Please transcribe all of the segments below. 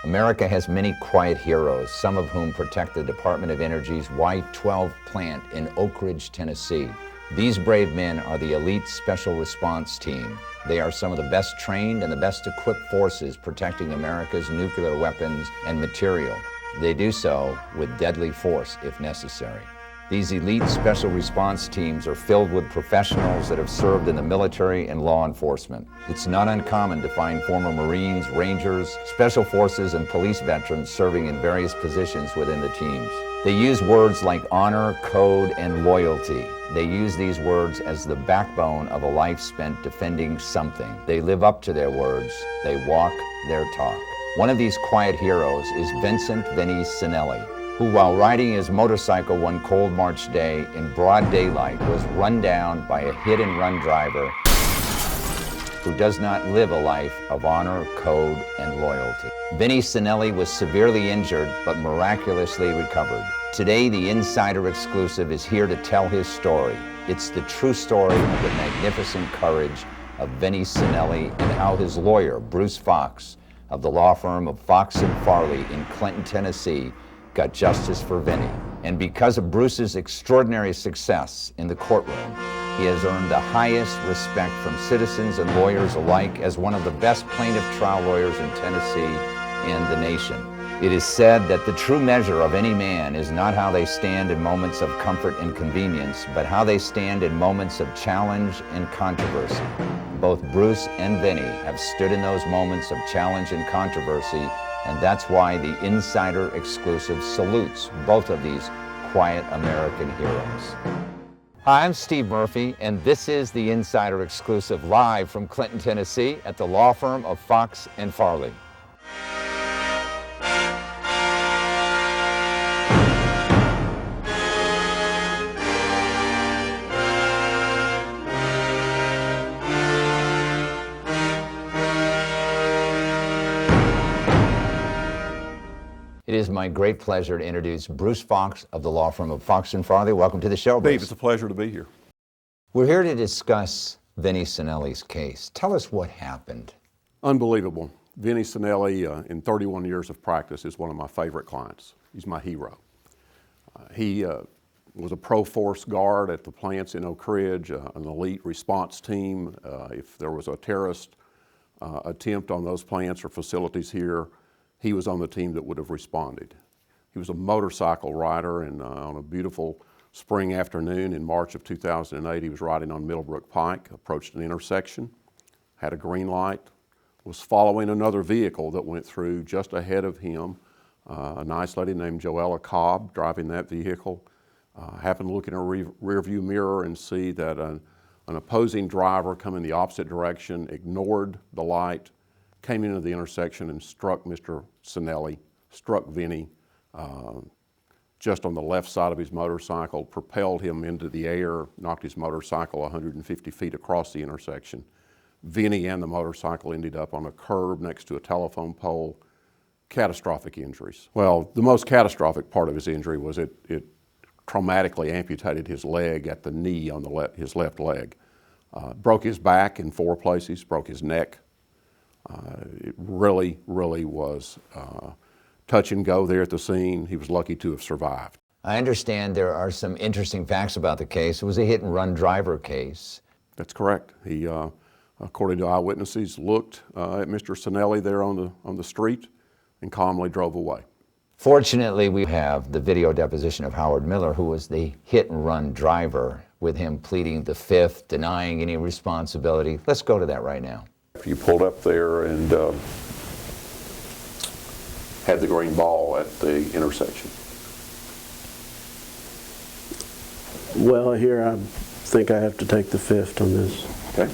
America has many quiet heroes, some of whom protect the Department of Energy's Y-12 plant in Oak Ridge, Tennessee. These brave men are the elite Special Response Team. They are some of the best trained and the best equipped forces protecting America's nuclear weapons and material. They do so with deadly force if necessary. These elite special response teams are filled with professionals that have served in the military and law enforcement. It's not uncommon to find former Marines, Rangers, Special Forces, and police veterans serving in various positions within the teams. They use words like honor, code, and loyalty. They use these words as the backbone of a life spent defending something. They live up to their words. They walk their talk. One of these quiet heroes is Vinny Cinelli, who, while riding his motorcycle one cold March day in broad daylight, was run down by a hit-and-run driver who does not live a life of honor, code, and loyalty. Vinny Cinelli was severely injured, but miraculously recovered. Today, the Insider Exclusive is here to tell his story. It's the true story of the magnificent courage of Vinny Cinelli and how his lawyer, Bruce Fox, of the law firm of Fox and Farley in Clinton, Tennessee, got justice for Vinny. And because of Bruce's extraordinary success in the courtroom, he has earned the highest respect from citizens and lawyers alike as one of the best plaintiff trial lawyers in Tennessee and the nation. It is said that the true measure of any man is not how they stand in moments of comfort and convenience, but how they stand in moments of challenge and controversy. Both Bruce and Vinny have stood in those moments of challenge and controversy, and that's why the Insider Exclusive salutes both of these quiet American heroes. Hi, I'm Steve Murphy, and this is the Insider Exclusive live from Clinton, Tennessee at the law firm of Fox and Farley. It is my great pleasure to introduce Bruce Fox of the law firm of Fox and Farley. Welcome to the show, Bruce. Steve, it's a pleasure to be here. We're here to discuss Vinny Cinelli's case. Tell us what happened. Unbelievable. Vinny Cinelli, in 31 years of practice, is one of my favorite clients. He's my hero. He was a pro-force guard at the plants in Oak Ridge, an elite response team. If there was a terrorist attempt on those plants or facilities here, he was on the team that would have responded. He was a motorcycle rider, and on a beautiful spring afternoon in March of 2008, he was riding on Middlebrook Pike, approached an intersection, had a green light, was following another vehicle that went through just ahead of him, a nice lady named Joella Cobb driving that vehicle. Happened to look in a rear view mirror and see that an opposing driver coming the opposite direction ignored the light, came into the intersection and struck Mr. Cinelli, struck Vinny just on the left side of his motorcycle, propelled him into the air, knocked his motorcycle 150 feet across the intersection. Vinny and the motorcycle ended up on a curb next to a telephone pole. Catastrophic injuries. Well, the most catastrophic part of his injury was it traumatically amputated his leg at the knee on his left leg. Broke his back in 4 places, broke his neck. It really was touch and go there at the scene. He was lucky to have survived. I understand there are some interesting facts about the case. It was a hit-and-run driver case. That's correct. He, according to eyewitnesses, looked at Mr. Cinelli there on the street and calmly drove away. Fortunately, we have the video deposition of Howard Miller, who was the hit-and-run driver, with him pleading the fifth, denying any responsibility. Let's go to that right now. You pulled up there and had the green ball at the intersection. Well, here I think I have to take the fifth on this. Okay.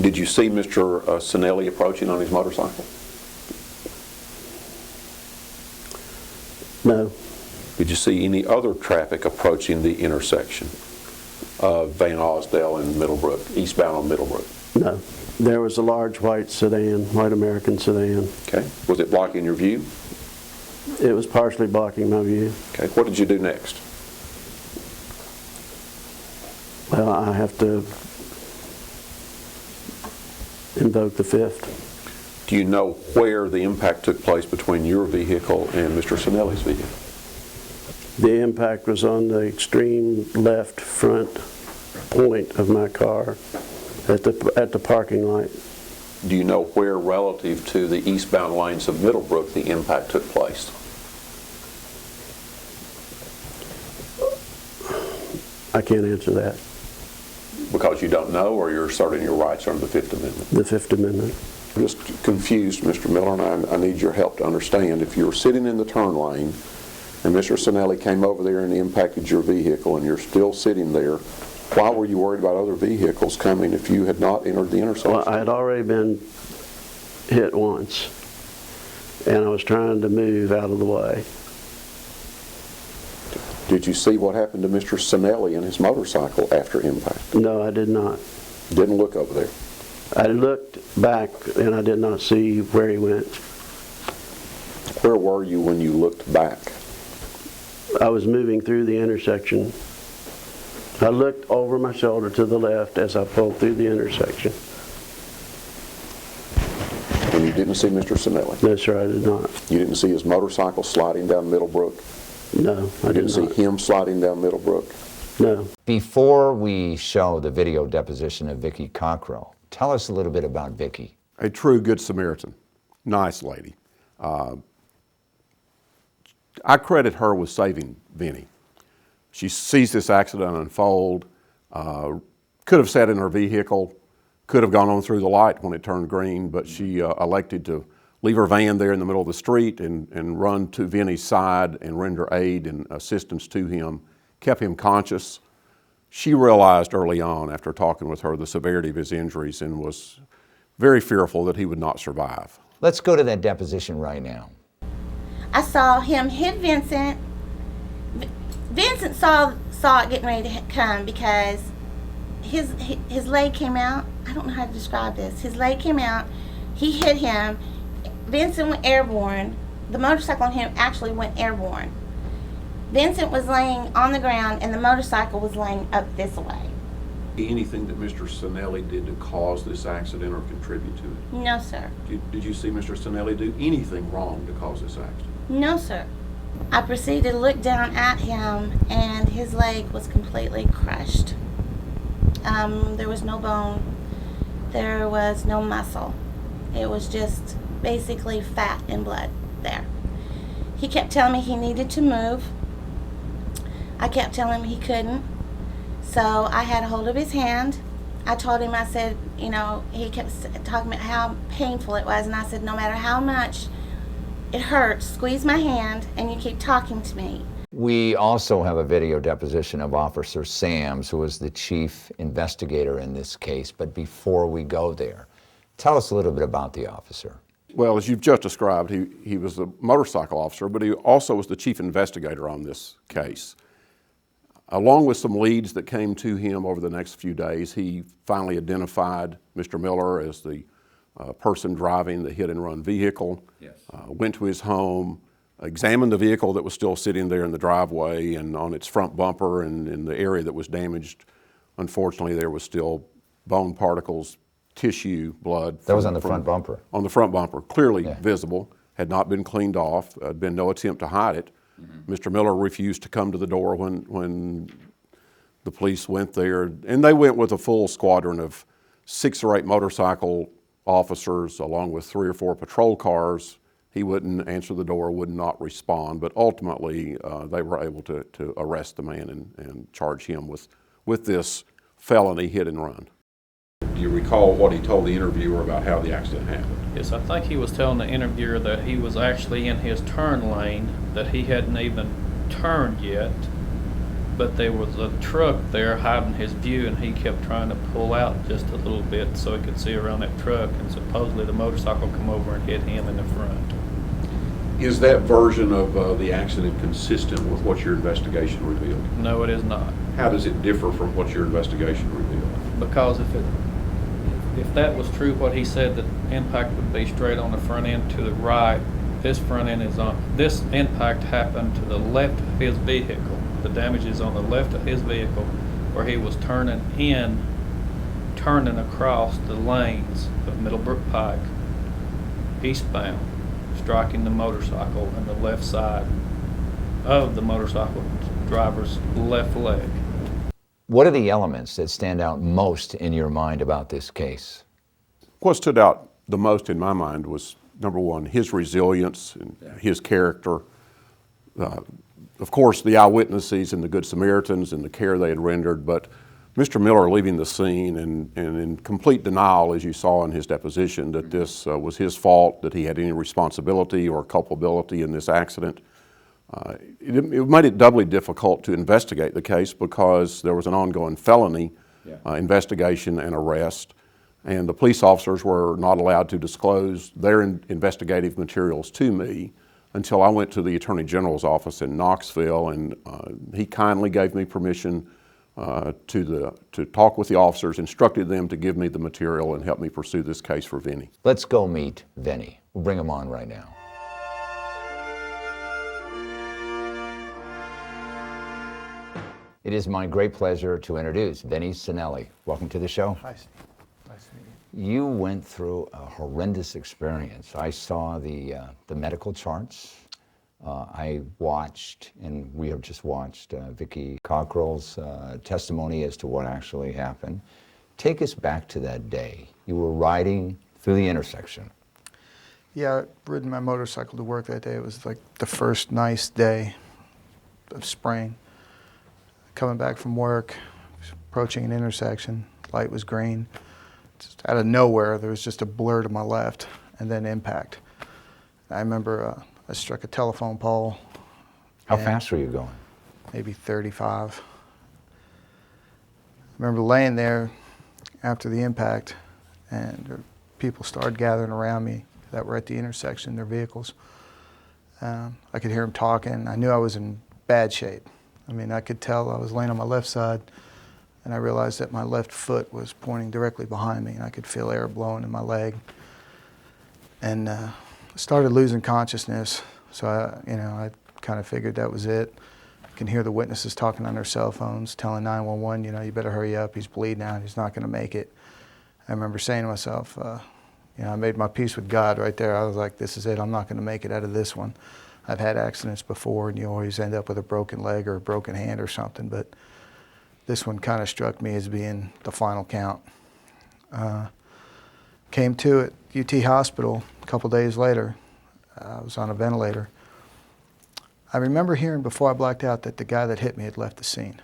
Did you see Mr. Cinelli approaching on his motorcycle? No. Did you see any other traffic approaching the intersection of Van Osdale and Middlebrook, eastbound on Middlebrook? No. There was a large white sedan, white American sedan. Okay. Was it blocking your view? It was partially blocking my view. Okay. What did you do next? Well, I have to invoke the fifth. Do you know where the impact took place between your vehicle and Mr. Cinelli's vehicle? The impact was on the extreme left front point of my car at the parking lot. Do you know where relative to the eastbound lanes of Middlebrook the impact took place? I can't answer that. Because you don't know, or you're asserting your rights under the Fifth Amendment? The Fifth Amendment. I'm just confused, Mr. Miller, and I need your help to understand. If you're sitting in the turn lane and Mr. Cinelli came over there and impacted your vehicle and you're still sitting there, why were you worried about other vehicles coming if you had not entered the intersection? Well, I had already been hit once, and I was trying to move out of the way. Did you see what happened to Mr. Cinelli and his motorcycle after impact? No, I did not. Didn't look over there? I looked back, and I did not see where he went. Where were you when you looked back? I was moving through the intersection. I looked over my shoulder to the left as I pulled through the intersection. And you didn't see Mr. Cinelli? No, sir, I did not. You didn't see his motorcycle sliding down Middlebrook? No, I You did didn't not. see him sliding down Middlebrook? No. Before we show the video deposition of Vicky Cockrell, tell us a little bit about Vicky. A true good Samaritan. Nice lady. I credit her with saving Vinny. She sees this accident unfold, could have sat in her vehicle, could have gone on through the light when it turned green, but she elected to leave her van there in the middle of the street and run to Vinny's side and render aid and assistance to him, kept him conscious. She realized early on, after talking with her, the severity of his injuries and was very fearful that he would not survive. Let's go to that deposition right now. I saw him hit Vincent. Vincent saw it getting ready to come because his leg came out. I don't know how to describe this. His leg came out. He hit him. Vincent went airborne. The motorcycle on him actually went airborne. Vincent was laying on the ground and the motorcycle was laying up this way. Anything that Mr. Cinelli did to cause this accident or contribute to it? No, sir. Did you see Mr. Cinelli do anything wrong to cause this accident? No, sir. I proceeded to look down at him and his leg was completely crushed. There was no bone. There was no muscle. It was just basically fat and blood there. He kept telling me he needed to move. I kept telling him he couldn't. So I had a hold of his hand. I told him, I said, you know, he kept talking about how painful it was, and I said, no matter how much it hurts, squeeze my hand and you keep talking to me. We also have a video deposition of Officer Sams, who is the chief investigator in this case. But before we go there, tell us a little bit about the officer. Well, as you've just described, he was a motorcycle officer, but he also was the chief investigator on this case. Along with some leads that came to him over the next few days, he finally identified Mr. Miller as the person driving the hit-and-run vehicle. Yes. Went to his home, examined the vehicle that was still sitting there in the driveway and on its front bumper, and in the area that was damaged, unfortunately, there was still bone particles, tissue, blood. That was on the front bumper? On the front bumper, clearly Yeah. visible, had not been cleaned off, had been no attempt to hide it. Mm-hmm. Mr. Miller refused to come to the door when the police went there, and they went with a full squadron of 6 or 8 motorcycle officers along with 3 or 4 patrol cars. He wouldn't answer the door, would not respond, but ultimately they were able to arrest the man and charge him with this felony hit and run. Do you recall what he told the interviewer about how the accident happened? Yes, I think he was telling the interviewer that he was actually in his turn lane, that he hadn't even turned yet, but there was a truck there hiding his view, and he kept trying to pull out just a little bit so he could see around that truck, and supposedly the motorcycle come over and hit him in the front. Is that version of the accident consistent with what your investigation revealed? No, it is not. How does it differ from what your investigation revealed? Because if that was true, what he said, that impact would be straight on the front end to the right, this front end is on, this impact happened to the left of his vehicle. The damage is on the left of his vehicle where he was turning across the lanes of Middlebrook Pike. eastbound, striking the motorcycle and the left side of the motorcycle driver's left leg. What are the elements that stand out most in your mind about this case? What stood out the most in my mind was, number one, his resilience and his character. Of course, the eyewitnesses and the Good Samaritans and the care they had rendered, but Mr. Miller leaving the scene and in complete denial, as you saw in his deposition, that this was his fault, that he had any responsibility or culpability in this accident. It made it doubly difficult to investigate the case because there was an ongoing felony investigation and arrest, and the police officers were not allowed to disclose their investigative materials to me until I went to the Attorney General's office in Knoxville, and he kindly gave me permission to talk with the officers, instructed them to give me the material and help me pursue this case for Vinny. Let's go meet Vinny. We'll bring him on right now. It is my great pleasure to introduce Vinny Cinelli. Welcome to the show. Hi, Steve. Nice to meet you. You went through a horrendous experience. I saw the medical charts. I watched, and we have just watched, Vicky Cockrell's testimony as to what actually happened. Take us back to that day. You were riding through the intersection. Yeah, I'd ridden my motorcycle to work that day. It was like the first nice day of spring. Coming back from work, approaching an intersection, light was green. Just out of nowhere, there was just a blur to my left, and then impact. I remember I struck a telephone pole. How fast were you going? Maybe 35. I remember laying there after the impact, and people started gathering around me that were at the intersection, their vehicles. I could hear them talking. I knew I was in bad shape. I mean, I could tell I was laying on my left side, and I realized that my left foot was pointing directly behind me, and I could feel air blowing in my leg. And I started losing consciousness, so I kind of figured that was it. I can hear the witnesses talking on their cell phones, telling 911, you better hurry up, he's bleeding out, he's not going to make it. I remember saying to myself, I made my peace with God right there. I was like, this is it, I'm not going to make it out of this one. I've had accidents before, and you always end up with a broken leg or a broken hand or something, but this one kind of struck me as being the final count. Came to at UT Hospital a couple days later. I was on a ventilator. I remember hearing before I blacked out that the guy that hit me had left the scene,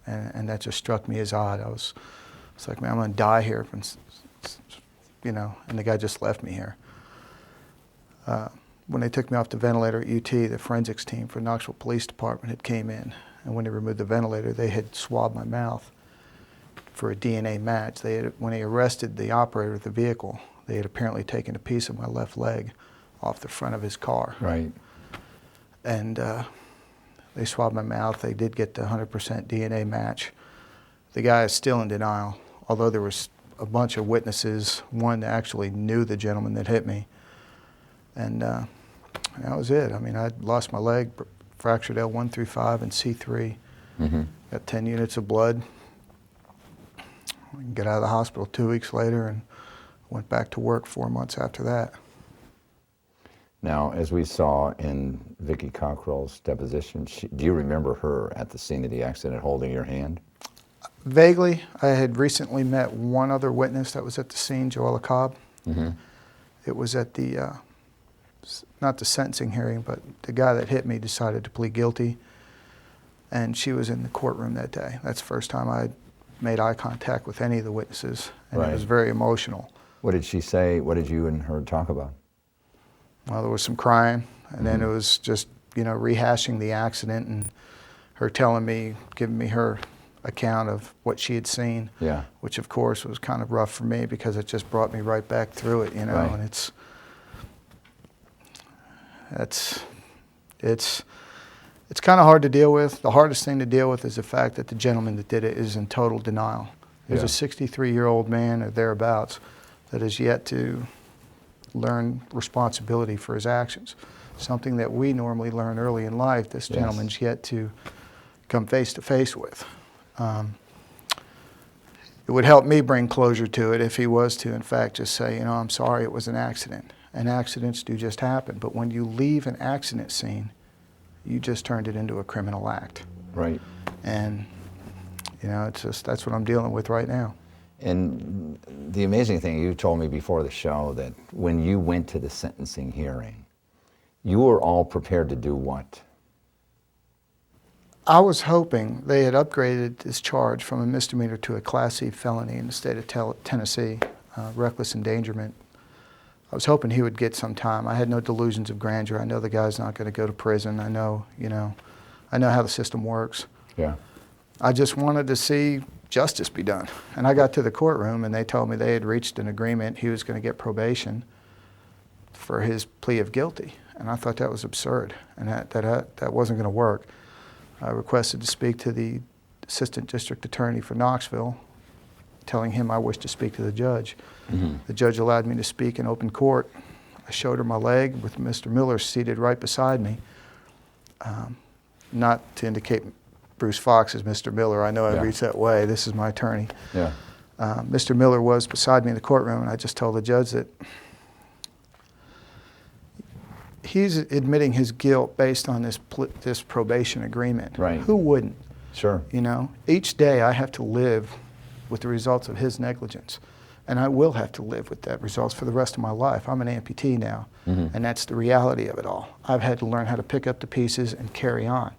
and that just struck me as odd. I was like, man, I'm going to die here, and the guy just left me here. When they took me off the ventilator at UT, the forensics team for Knoxville Police Department had came in, and when they removed the ventilator, they had swabbed my mouth for a DNA match. When they arrested the operator of the vehicle, they had apparently taken a piece of my left leg off the front of his car. Right. And they swabbed my mouth. They did get the 100% DNA match. The guy is still in denial, although there was a bunch of witnesses, one that actually knew the gentleman that hit me. And that was it. I mean, I lost my leg, fractured L1 through 5 and C3. Mm-hmm. Got 10 units of blood. Got out of the hospital 2 weeks later and went back to work 4 months after that. Now, as we saw in Vicky Cockrell's deposition, do you remember her at the scene of the accident holding your hand? Vaguely. I had recently met one other witness that was at the scene, Joella Cobb. Mm-hmm. It was at the, not the sentencing hearing, but the guy that hit me decided to plead guilty, and she was in the courtroom that day. That's the first time I made eye contact with any of the witnesses, and Right. It was very emotional. What did she say? What did you and her talk about? Well, there was some crying, and then it was just, rehashing the accident and her telling me, giving me her account of what she had seen, Yeah. which of course was kind of rough for me because it just brought me right back through it, Right. and it's kind of hard to deal with. The hardest thing to deal with is the fact that the gentleman that did it is in total denial. He's Yeah. a 63-year-old man or thereabouts that has yet to learn responsibility for his actions, something that we normally learn early in life. This Yes. gentleman's yet to come face to face with. It would help me bring closure to it if he was to, in fact, just say, I'm sorry, it was an accident. and accidents do just happen. But when you leave an accident scene, you just turned it into a criminal act. Right. And, you know, it's just, that's what I'm dealing with right now. And the amazing thing, you told me before the show that when you went to the sentencing hearing, you were all prepared to do what? I was hoping they had upgraded this charge from a misdemeanor to a Class C felony in the state of Tennessee, reckless endangerment. I was hoping he would get some time. I had no delusions of grandeur. I know the guy's not going to go to prison. I know, you know, I know how the system works. Yeah. I just wanted to see justice be done. And I got to the courtroom and they told me they had reached an agreement. He was going to get probation for his plea of guilty. And I thought that was absurd and that wasn't going to work. I requested to speak to the assistant district attorney for Knoxville, telling him I wished to speak to the judge. Mm-hmm. The judge allowed me to speak in open court. I showed her my leg with Mr. Miller seated right beside me. Not to indicate Bruce Fox as Mr. Miller. I know I reached that way. This is my attorney. Yeah. Mr. Miller was beside me in the courtroom, and I just told the judge that he's admitting his guilt based on this probation agreement. Right. Who wouldn't? Sure. You know, each day I have to live with the results of his negligence, and I will have to live with that results for the rest of my life. I'm an amputee now, and that's the reality of it all. I've had to learn how to pick up the pieces and carry on.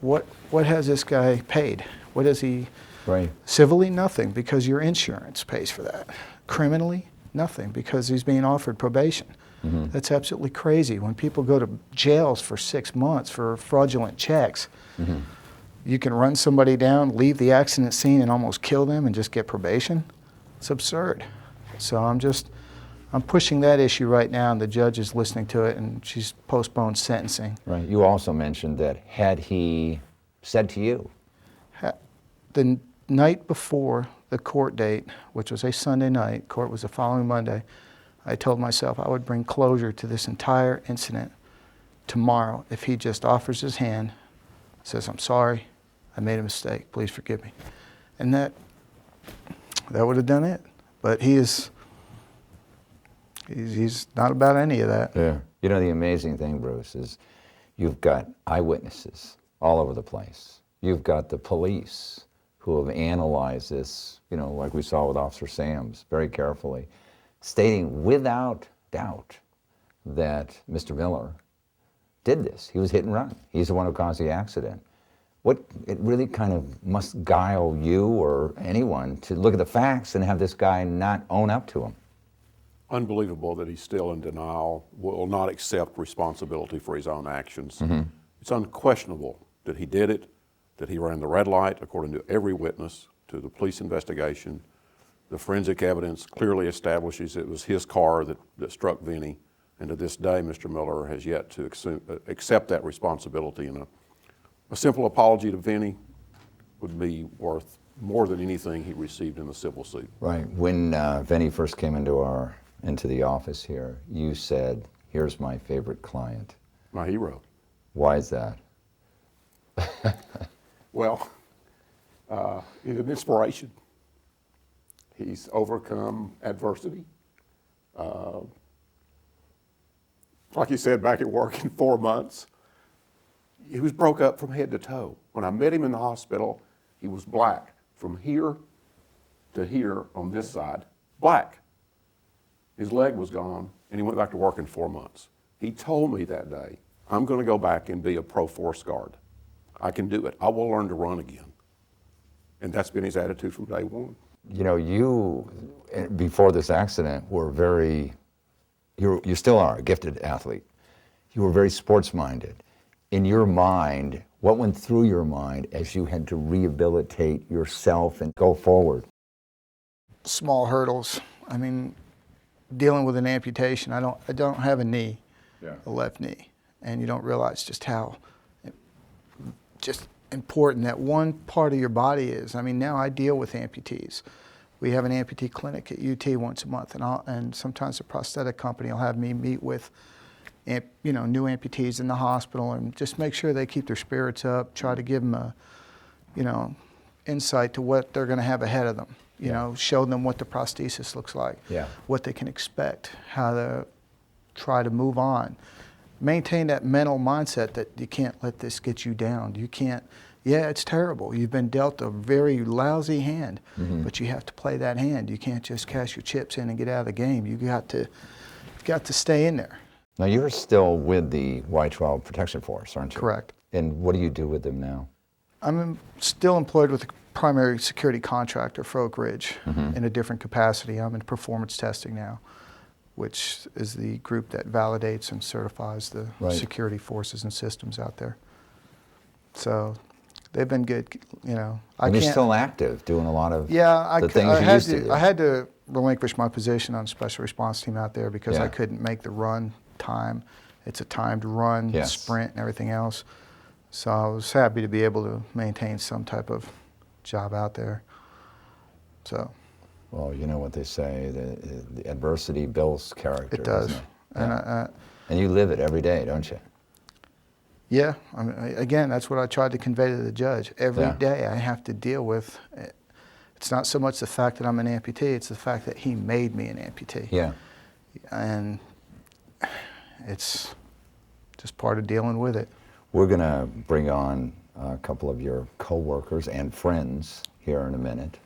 What has this guy paid? What has he? Right. Civilly, nothing, because your insurance pays for that. Criminally, nothing, because he's being offered probation. Mm-hmm. That's absolutely crazy. When people go to jails for 6 months for fraudulent checks, mm-hmm. you can run somebody down, leave the accident scene and almost kill them and just get probation. It's absurd. So I'm pushing that issue right now, and the judge is listening to it, and she's postponed sentencing. Right. You also mentioned that had he said to you, the night before the court date, which was a Sunday night, court was the following Monday, I told myself I would bring closure to this entire incident tomorrow if he just offers his hand, says, "I'm sorry, I made a mistake, please forgive me." And that would have done it. But he's not about any of that. Yeah. You know, the amazing thing, Bruce, is you've got eyewitnesses all over the place. You've got the police who have analyzed this, you know, like we saw with Officer Sams, very carefully, stating without doubt that Mr. Miller did this. He was hit and run. He's the one who caused the accident. It really kind of must guile you or anyone to look at the facts and have this guy not own up to them. Unbelievable that he's still in denial, will not accept responsibility for his own actions. Mm-hmm. It's unquestionable that he did it, that he ran the red light according to every witness, to the police investigation. The forensic evidence clearly establishes it was his car that struck Vinny, and to this day Mr. Miller has yet to accept that responsibility, and a simple apology to Vinny would be worth more than anything he received in the civil suit. Right. When Vinny first came into the office here, you said, "Here's my favorite client." My hero. Why is that? Well, he's an inspiration. He's overcome adversity. Like you said, back at work in 4 months, he was broke up from head to toe. When I met him in the hospital, he was black from here to here on this side, black. His leg was gone, and he went back to work in 4 months. He told me that day, "I'm going to go back and be a pro force guard. I can do it. I will learn to run again." And that's been his attitude from day one. You know, you, before this accident, were you still are a gifted athlete. You were very sports-minded. In your mind, what went through your mind as you had to rehabilitate yourself and go forward? Small hurdles. I mean, dealing with an amputation, I don't have a knee, a left knee, and you don't realize just how important that one part of your body is. I mean, now I deal with amputees. We have an amputee clinic at UT once a month, and sometimes the prosthetic company will have me meet with new amputees in the hospital and just make sure they keep their spirits up, try to give them a insight to what they're going to have ahead of them. you know, showed them what the prosthesis looks like, what they can expect, how to try to move on. Maintain that mental mindset that you can't let this get you down. You can't, yeah, it's terrible. You've been dealt a very lousy hand, but you have to play that hand. You can't just cash your chips in and get out of the game. You've got to stay in there. Now, you're still with the Y-12 Protection Force, aren't you? Correct. And what do you do with them now? I'm still employed with the primary security contractor for Oak Ridge in a different capacity. I'm in performance testing now, which is the group that validates and certifies the security forces and systems out there. So they've been good, you know. And you're still active, doing a lot of things you used to do. I had to relinquish my position on the special response team out there because I couldn't make the run time. It's a timed run, sprint, and everything else. So I was happy to be able to maintain some type of job out there. So. Well, you know what they say, the adversity builds character. It does. Doesn't it? And you live it every day, don't you? Yeah. I mean, again, that's what I tried to convey to the judge. Every day I have to deal with, it's not so much the fact that I'm an amputee, it's the fact that he made me an amputee. Yeah. And it's just part of dealing with it. We're going to bring on a couple of your co-workers and friends here in a minute,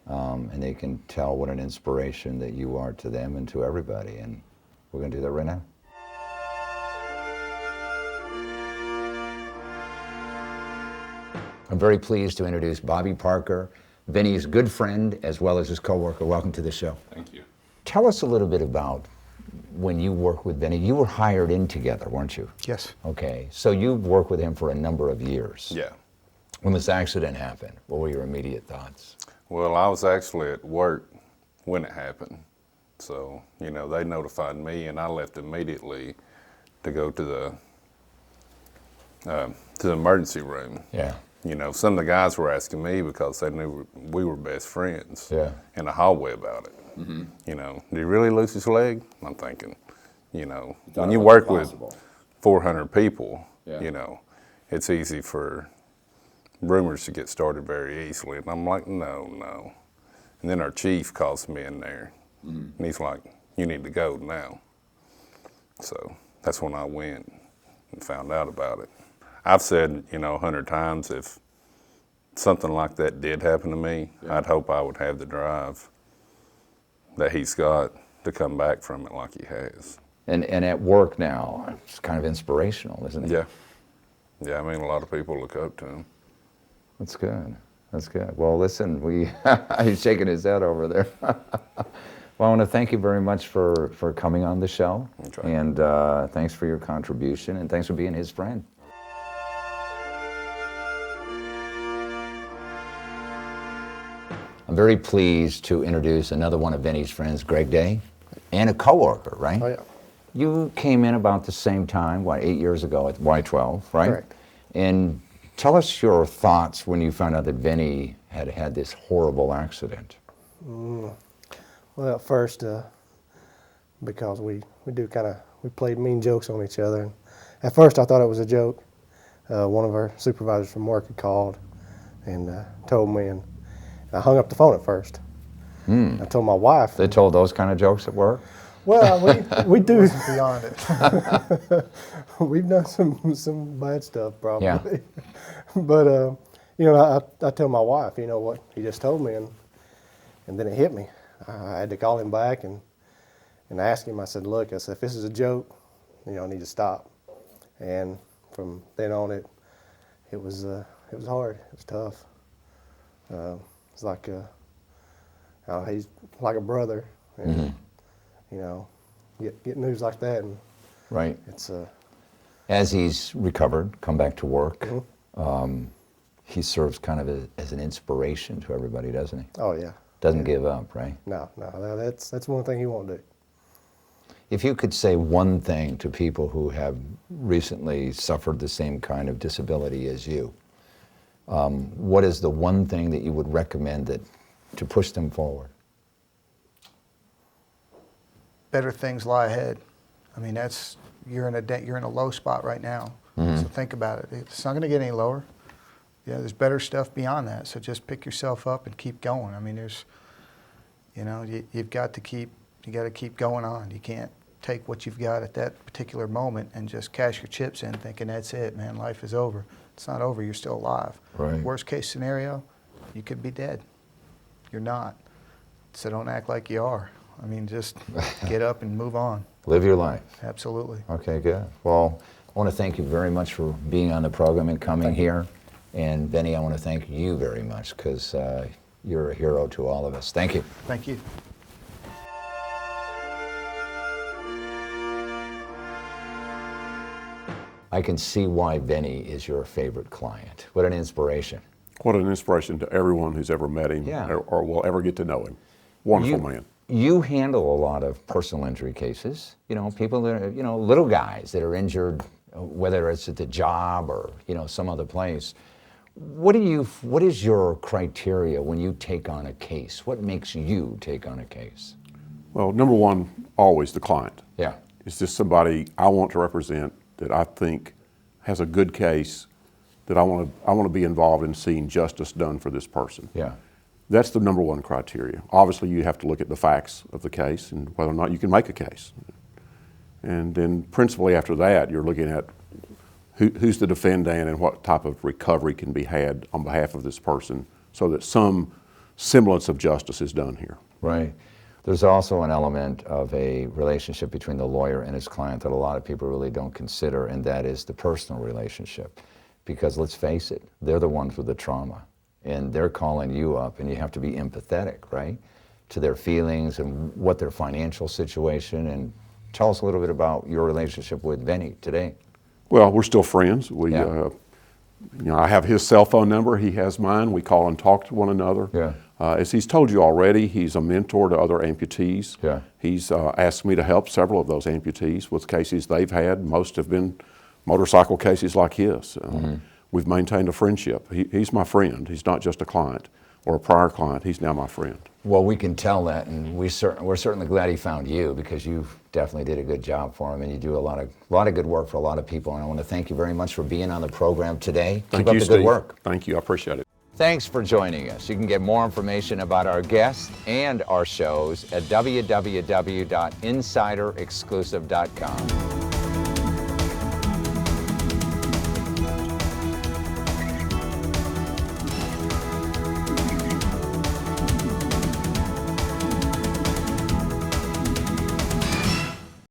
and they can tell what an inspiration that you are to them and to everybody, and we're going to do that right now. I'm very pleased to introduce Bobby Parker, Vinny's good friend as well as his co-worker. Welcome to the show. Thank you. Tell us a little bit about when you worked with Vinny. You were hired in together, weren't you? Yes. Okay, so you've worked with him for a number of years. Yeah. When this accident happened, what were your immediate thoughts? Well, I was actually at work when it happened. So, you know, they notified me and I left immediately to go to the emergency room. Yeah. You know, some of the guys were asking me because they knew we were best friends in the hallway about it. You know, did he really lose his leg? I'm thinking, you know, when you work with 400 people, you know, it's easy for rumors to get started very easily. And I'm like, no. And then our chief calls me in there, and he's like, you need to go now. So that's when I went and found out about it. I've said, you know, 100 times, if something like that did happen to me, I'd hope I would have the drive that he's got to come back from it like he has. And at work now, it's kind of inspirational, isn't it? Yeah, I mean, a lot of people look up to him. That's good. That's good. Well, listen, he's shaking his head over there. Well, I want to thank you very much for coming on the show. And thanks for your contribution, and thanks for being his friend. I'm very pleased to introduce another one of Vinny's friends, Greg Day, and a coworker, right? Oh, yeah. You came in about the same time, 8 years ago at Y-12, right? Correct. And tell us your thoughts when you found out that Vinny had had this horrible accident. Well, at first, because we played mean jokes on each other. And at first, I thought it was a joke. One of our supervisors from work had called and told me, and I hung up the phone at first. I told my wife. They told those kind of jokes at work? Well, we do. Beyond it. We've done some bad stuff probably. Yeah. But you know, I tell my wife, you know what he just told me, and then it hit me. I had to call him back and ask him. I said, look, if this is a joke, you know, I need to stop. And from then on, it was hard. It was tough. It's like he's like a brother, and you know, get news like that, and Right. it's As he's recovered, come back to work, he serves kind of as an inspiration to everybody, doesn't he? oh yeah. Doesn't give up, right? No, that's one thing he won't do. If you could say one thing to people who have recently suffered the same kind of disability as you, what is the one thing that you would recommend to push them forward? Better things lie ahead. I mean, you're in a low spot right now. So think about it. It's not going to get any lower. Yeah, there's better stuff beyond that. So just pick yourself up and keep going. I mean, You know, you've got to keep going on. You can't take what you've got at that particular moment and just cash your chips in thinking that's it, man, life is over. It's not over, you're still alive. Right. Worst case scenario, you could be dead. You're not. So don't act like you are. I mean, just get up and move on. Live your life. Absolutely. Okay, good. Well, I want to thank you very much for being on the program and coming here. And Vinny, I want to thank you very much because you're a hero to all of us. Thank you. Thank you. I can see why Vinny is your favorite client. What an inspiration. What an inspiration to everyone who's ever met him or will ever get to know him. Wonderful man. You handle a lot of personal injury cases. You know, people that are, you know, little guys that are injured, whether it's at the job or, you know, some other place. What is your criteria when you take on a case? What makes you take on a case? Well, number one, always the client. Yeah. It's just somebody I want to represent that I think has a good case that I want to be involved in seeing justice done for this person. Yeah. That's the number one criteria. Obviously, you have to look at the facts of the case and whether or not you can make a case. And then principally after that, you're looking at who's the defendant and what type of recovery can be had on behalf of this person so that some semblance of justice is done here. Right. There's also an element of a relationship between the lawyer and his client that a lot of people really don't consider, and that is the personal relationship. Because let's face it, they're the ones with the trauma, and they're calling you up, and you have to be empathetic, right, to their feelings and what their financial situation. And tell us a little bit about your relationship with Vinny today. Well, we're still friends. We, you know, I have his cell phone number. He has mine. We call and talk to one another. Yeah. As he's told you already, he's a mentor to other amputees. Yeah. He's asked me to help several of those amputees with cases they've had. Most have been motorcycle cases like his. We've maintained a friendship. He's my friend. He's not just a client or a prior client. He's now my friend. Well, we can tell that, and we're certainly glad he found you because you definitely did a good job for him, and you do a lot of good work for a lot of people. And I want to thank you very much for being on the program today. Thank Keep you, up the Steve. good work. Thank you. I appreciate it. Thanks for joining us. You can get more information about our guests and our shows at www.insiderexclusive.com.